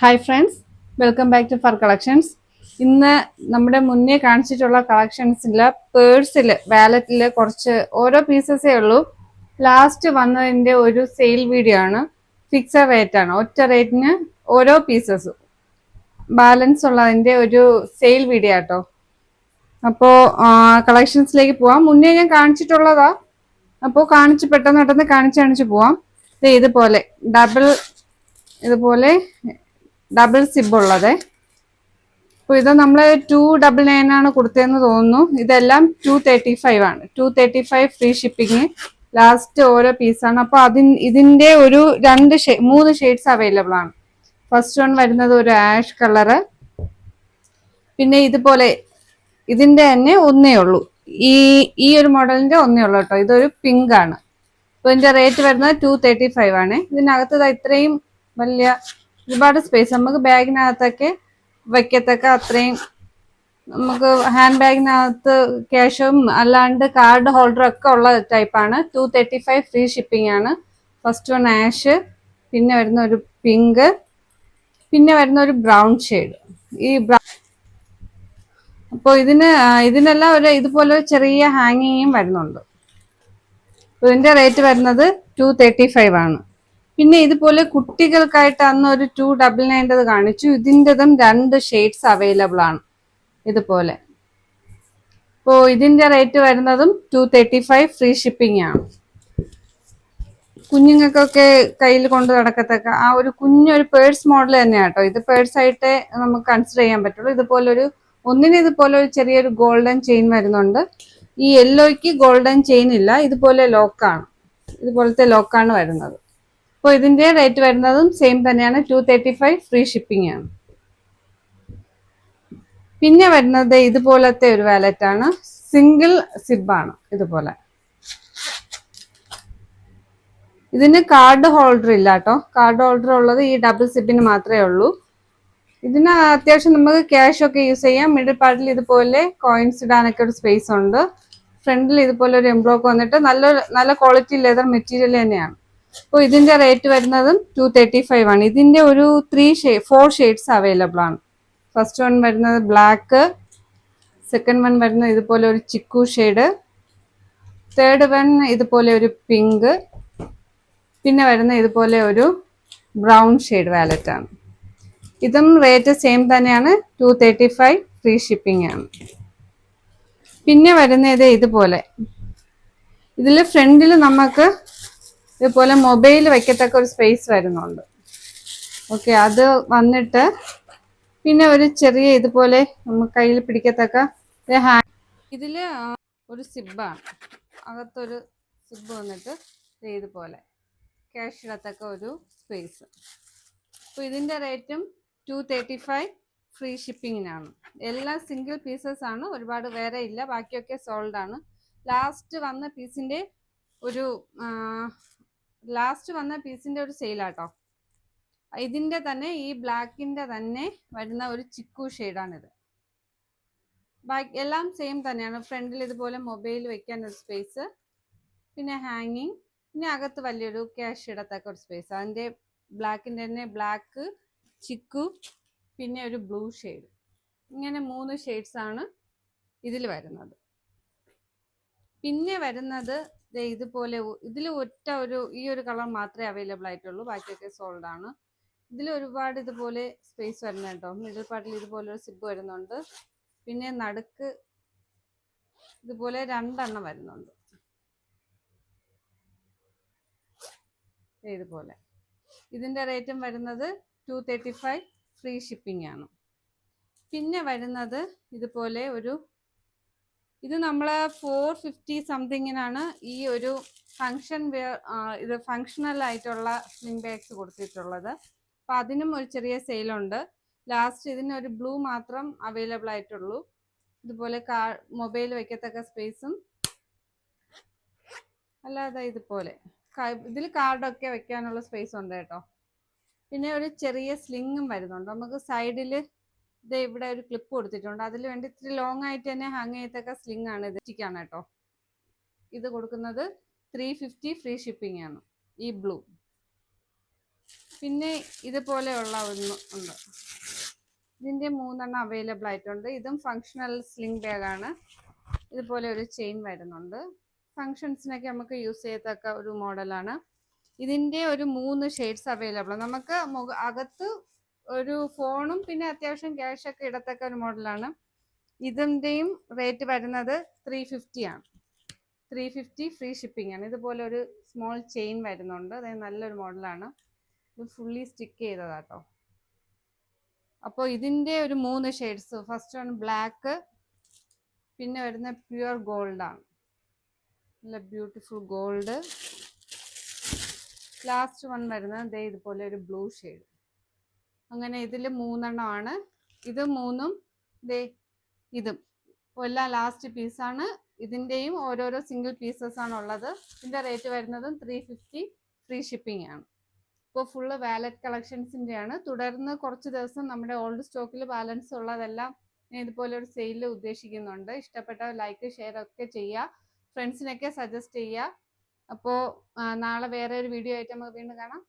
Hi friends, welcome back to fur collections. ഇന്ന് നമ്മുടെ മുന്നേ കാണിച്ചിട്ടുള്ള കളക്ഷൻസിൽ പേഴ്സിൽ വാലറ്റിൽ കുറച്ച് ഓരോ പീസസേ ഉള്ളൂ. ലാസ്റ്റ് വന്നതിൻ്റെ ഒരു സെയിൽ വീഡിയോ ആണ്. ഫിക്സഡ് റേറ്റ് ആണ്, ഒറ്റ റേറ്റിന് ഓരോ പീസസും. ബാലൻസ് ഉള്ളതിൻ്റെ ഒരു സെയിൽ വീഡിയോ ആട്ടോ. അപ്പോൾ കളക്ഷൻസിലേക്ക് പോവാം. മുന്നേ ഞാൻ കാണിച്ചിട്ടുള്ളതാ, അപ്പോൾ പെട്ടെന്ന് കാണിച്ച് പോവാം. ഇതുപോലെ ഡബിൾ സിബ് ഉള്ളത്. അപ്പോൾ ഇത് നമ്മൾ 299 ആണ് കൊടുത്തതെന്ന് തോന്നുന്നു. ഇതെല്ലാം 235 ആണ്. 235 ഫ്രീ ഷിപ്പിംഗ്. ലാസ്റ്റ് ഓരോ പീസാണ്. അപ്പോൾ ഇതിന്റെ ഒരു മൂന്ന് ഷെയ്ഡ്സ് അവൈലബിൾ ആണ്. ഫസ്റ്റ് വൺ വരുന്നത് ഒരു ആഷ് കളറ്. പിന്നെ ഇതുപോലെ ഇതിന്റെ തന്നെ ഒന്നേ ഉള്ളൂ, ഈ ഒരു മോഡലിന്റെ ഒന്നേ ഉള്ളൂ കേട്ടോ. ഇതൊരു പിങ്ക് ആണ്. അപ്പോൾ ഇതിന്റെ റേറ്റ് വരുന്നത് 235 ആണ്. ഇതിനകത്ത് ഇത്രയും വലിയ ഒരുപാട് സ്പേസ്, നമുക്ക് ബാഗിനകത്തൊക്കെ വയ്ക്കത്തക്ക അത്രയും, നമുക്ക് ഹാൻഡ് ബാഗിനകത്ത് ക്യാഷും അല്ലാണ്ട് കാർഡ് ഹോൾഡറും ഒക്കെ ഉള്ള ടൈപ്പാണ്. 235 ഫ്രീ ഷിപ്പിംഗ് ആണ്. ഫസ്റ്റ് വൺ ആഷ്, പിന്നെ വരുന്ന ഒരു പിങ്ക്, പിന്നെ വരുന്ന ഒരു ബ്രൗൺ ഷെയ്ഡ്. അപ്പോൾ ഇതിനെല്ലാം ഇതുപോലെ ചെറിയ ഹാങ്ങിങ്ങും വരുന്നുണ്ട്. ഇതിന്റെ റേറ്റ് വരുന്നത് 235 ആണ്. പിന്നെ ഇതുപോലെ കുട്ടികൾക്കായിട്ട് അന്ന് ഒരു 299 കാണിച്ചു. ഇതിൻ്റെതും 2 ഷെയ്ഡ്സ് അവൈലബിൾ ആണ് ഇതുപോലെ. അപ്പോൾ ഇതിന്റെ റേറ്റ് വരുന്നതും 235 ഫ്രീ ഷിപ്പിംഗ് ആണ്. കുഞ്ഞുങ്ങൾക്കൊക്കെ കയ്യിൽ കൊണ്ട് നടക്കത്തക്ക ആ ഒരു കുഞ്ഞൊരു പേഴ്സ് മോഡൽ തന്നെയാണ് കേട്ടോ. ഇത് പേഴ്സ് ആയിട്ട് നമുക്ക് കൺസിഡർ ചെയ്യാൻ പറ്റുള്ളൂ. ഇതുപോലെ ഒരു ചെറിയൊരു ഗോൾഡൻ ചെയിൻ വരുന്നുണ്ട്. ഈ യെല്ലോയ്ക്ക് ഗോൾഡൻ ചെയിൻ ഇല്ല, ഇതുപോലത്തെ ലോക്കാണ് വരുന്നത്. അപ്പോൾ ഇതിന്റെ റേറ്റ് വരുന്നതും സെയിം തന്നെയാണ്, 235 ഫ്രീ ഷിപ്പിംഗ് ആണ്. പിന്നെ വരുന്നത് ഇതുപോലത്തെ ഒരു വാലറ്റ് ആണ്. സിംഗിൾ സിബാണ് ഇതുപോലെ. ഇതിന് കാർഡ് ഹോൾഡർ ഇല്ല കേട്ടോ. കാർഡ് ഹോൾഡർ ഉള്ളത് ഈ ഡബിൾ സിബിന് മാത്രമേ ഉള്ളൂ. ഇതിന് അത്യാവശ്യം നമുക്ക് ക്യാഷ് ഒക്കെ യൂസ് ചെയ്യാം. മിഡിൽ പാർട്ടിൽ ഇതുപോലെ കോയിൻസ് ഇടാനൊക്കെ ഒരു സ്പേസ് ഉണ്ട്. ഫ്രണ്ടിൽ ഇതുപോലെ ഒരു എംബ്ലോക്ക് വന്നിട്ട് നല്ല ക്വാളിറ്റി ലെതർ മെറ്റീരിയൽ തന്നെയാണ്. അപ്പോൾ ഇതിന്റെ റേറ്റ് വരുന്നതും 235 ആണ്. ഇതിന്റെ ഒരു 4 ഷെയ്ഡ്സ് അവൈലബിൾ ആണ്. ഫസ്റ്റ് വൺ വരുന്നത് ബ്ലാക്ക്, സെക്കൻഡ് വൺ വരുന്നത് ഇതുപോലെ ഒരു ചിക്കു ഷെയ്ഡ്, തേർഡ് വൺ ഇതുപോലെ ഒരു പിങ്ക്, പിന്നെ വരുന്ന ഇതുപോലെ ഒരു ബ്രൗൺ ഷെയ്ഡ് വാലറ്റ് ആണ്. ഇതും റേറ്റ് സെയിം തന്നെയാണ്, 235 ഫ്രീ ഷിപ്പിംഗ് ആണ്. പിന്നെ വരുന്നത് ഇതുപോലെ, ഇതിൽ ഫ്രണ്ടിൽ നമുക്ക് ഇതുപോലെ മൊബൈൽ വയ്ക്കത്തക്ക ഒരു സ്പേസ് വരുന്നുണ്ട്. ഓക്കെ, അത് വന്നിട്ട് പിന്നെ ഒരു ചെറിയ ഇതുപോലെ നമുക്ക് കയ്യിൽ പിടിക്കത്തക്ക ഇതിൽ ഒരു സിബാണ്. അകത്തൊരു സിബ് വന്നിട്ട് ഇതുപോലെ ക്യാഷ് ഇടത്തക്ക ഒരു സ്പേസ്. അപ്പോൾ ഇതിൻ്റെ റേറ്റും 235 ഫ്രീ ഷിപ്പിങ്ങിനാണ്. എല്ലാം സിംഗിൾ പീസസ് ആണ്, ഒരുപാട് വേറെ ഇല്ല, ബാക്കിയൊക്കെ സോൾഡ് ആണ്. ലാസ്റ്റ് വന്ന പീസിന്റെ ഒരു സെയിലാട്ടോ. ഇതിന്റെ തന്നെ ഈ ബ്ലാക്കിന്റെ തന്നെ വരുന്ന ഒരു ചിക്കു ഷെയ്ഡാണിത്. ബാക്കി എല്ലാം സെയിം തന്നെയാണ്. ഫ്രണ്ടിൽ ഇതുപോലെ മൊബൈൽ വെക്കാൻ ഒരു സ്പേസ്, പിന്നെ ഹാങ്ങിങ്, പിന്നെ അകത്ത് വലിയൊരു ക്യാഷ് ഇടത്തക്ക ഒരു സ്പേസ്. അതിന്റെ ബ്ലാക്കിന്റെ തന്നെ ബ്ലാക്ക്, ചിക്കു, പിന്നെ ഒരു ബ്ലൂ ഷെയ്ഡ്. ഇങ്ങനെ 3 ഷെയ്ഡ്സ് ആണ് ഇതിൽ വരുന്നത്. പിന്നെ വരുന്നത് ഇതുപോലെ, ഇതിൽ ഈ ഒരു കളർ മാത്രമേ അവൈലബിൾ ആയിട്ടുള്ളൂ, ബാക്കിയൊക്കെ സോൾഡ് ആണ്. ഇതിൽ ഒരുപാട് ഇതുപോലെ സ്പേസ് വരുന്നുണ്ട് കേട്ടോ. മിഡിൽ പാർട്ടിൽ ഇതുപോലെ ഒരു സിബ് വരുന്നുണ്ട്. പിന്നെ നടുക്ക് ഇതുപോലെ 2 വരുന്നുണ്ട് ഇതുപോലെ. ഇതിന്റെ റേറ്റും വരുന്നത് 235 ഫ്രീ ഷിപ്പിംഗ് ആണ്. പിന്നെ വരുന്നത് ഇതുപോലെ ഇത് നമ്മൾ 450 സംതിങ്ങിനാണ് ഈ ഒരു ഇത് ഫങ്ഷണൽ ആയിട്ടുള്ള സ്ലിംഗ് ബാഗ്സ് കൊടുത്തിട്ടുള്ളത്. അപ്പം അതിനും ഒരു ചെറിയ സെയിലുണ്ട്. ലാസ്റ്റ് ഇതിനൊരു ബ്ലൂ മാത്രം അവൈലബിൾ ആയിട്ടുള്ളൂ. ഇതുപോലെ മൊബൈൽ വയ്ക്കത്തക്ക സ്പേസും, അല്ലാതെ ഇതുപോലെ ഇതിൽ കാർഡൊക്കെ വെക്കാനുള്ള സ്പേസ് ഉണ്ട് കേട്ടോ. പിന്നെ ഒരു ചെറിയ സ്ലിങ്ങും വരുന്നുണ്ട്. നമുക്ക് സൈഡിൽ ഇവിടെ ഒരു ക്ലിപ്പ് കൊടുത്തിട്ടുണ്ട്. അതിൽ വേണ്ടി ഇത്തിരി ലോങ് ആയിട്ട് തന്നെ ഹാങ് ചെയ്യത്തക്ക സ്ലിംഗ് ആണ് ഇത്. സ്റ്റിക്കാണ് കേട്ടോ. ഇത് കൊടുക്കുന്നത് 350 ഫ്രീ ഷിപ്പിംഗ് ആണ്. ഈ ബ്ലൂ പിന്നെ ഇതുപോലെയുള്ള ഒന്ന് ഉണ്ട്. ഇതിന്റെ 3 അവൈലബിൾ ആയിട്ടുണ്ട്. ഇതും ഫങ്ഷണൽ സ്ലിംഗ് ബാഗാണ്. ഇതുപോലെ ഒരു ചെയിൻ വരുന്നുണ്ട്. ഫങ്ഷൻസിനൊക്കെ നമുക്ക് യൂസ് ചെയ്യത്തക്ക ഒരു മോഡലാണ്. ഇതിന്റെ ഒരു 3 ഷെയ്ഡ്സ് അവൈലബിൾ. നമുക്ക് അകത്ത് ഒരു ഫോണും പിന്നെ അത്യാവശ്യം ക്യാഷ് ഒക്കെ ഇടത്തക്ക ഒരു മോഡലാണ്. ഇതിന്റെയും റേറ്റ് വരുന്നത് 350 ആണ്. 350 ഫ്രീ ഷിപ്പിംഗ് ആണ്. ഇതുപോലെ ഒരു സ്മോൾ ചെയിൻ വരുന്നുണ്ട്. അതായത് നല്ലൊരു മോഡലാണ്. ഇത് ഫുള്ളി സ്റ്റിക്ക് ചെയ്തതാട്ടോ. അപ്പോൾ ഇതിന്റെ ഒരു 3 ഷെയ്ഡ്സ്. ഫസ്റ്റ് വൺ ബ്ലാക്ക്, പിന്നെ വരുന്ന പ്യുവർ ഗോൾഡ് ആണ്. നല്ല ബ്യൂട്ടിഫുൾ ഗോൾഡ്. ലാസ്റ്റ് വൺ വരുന്നത് ദേ ഇതുപോലെ ഒരു ബ്ലൂ ഷെയ്ഡ്. അങ്ങനെ ഇതിൽ 3 ആണ്. ഇത് 3ഉം ദേ ഇതും എല്ലാം ലാസ്റ്റ് പീസാണ്. ഇതിന്റെയും ഓരോരോ സിംഗിൾ പീസസ് ആണ് ഉള്ളത്. ഇതിന്റെ റേറ്റ് വരുന്നതും 350 ഫ്രീ ഷിപ്പിംഗ് ആണ്. ഇപ്പോൾ ഫുള്ള് വാലറ്റ് കളക്ഷൻസിന്റെ ആണ്. തുടർന്ന് കുറച്ച് ദിവസം നമ്മുടെ ഓൾഡ് സ്റ്റോക്കിൽ ബാലൻസ് ഉള്ളതെല്ലാം ഇതുപോലെ ഒരു സെയിൽ ഉദ്ദേശിക്കുന്നുണ്ട്. ഇഷ്ടപ്പെട്ട ലൈക്ക് ഷെയർ ഒക്കെ ചെയ്യുക, ഫ്രണ്ട്സിനൊക്കെ സജസ്റ്റ് ചെയ്യുക. അപ്പോൾ നാളെ വേറെ ഒരു വീഡിയോ ആയിട്ട് നമുക്ക് വീണ്ടും കാണാം.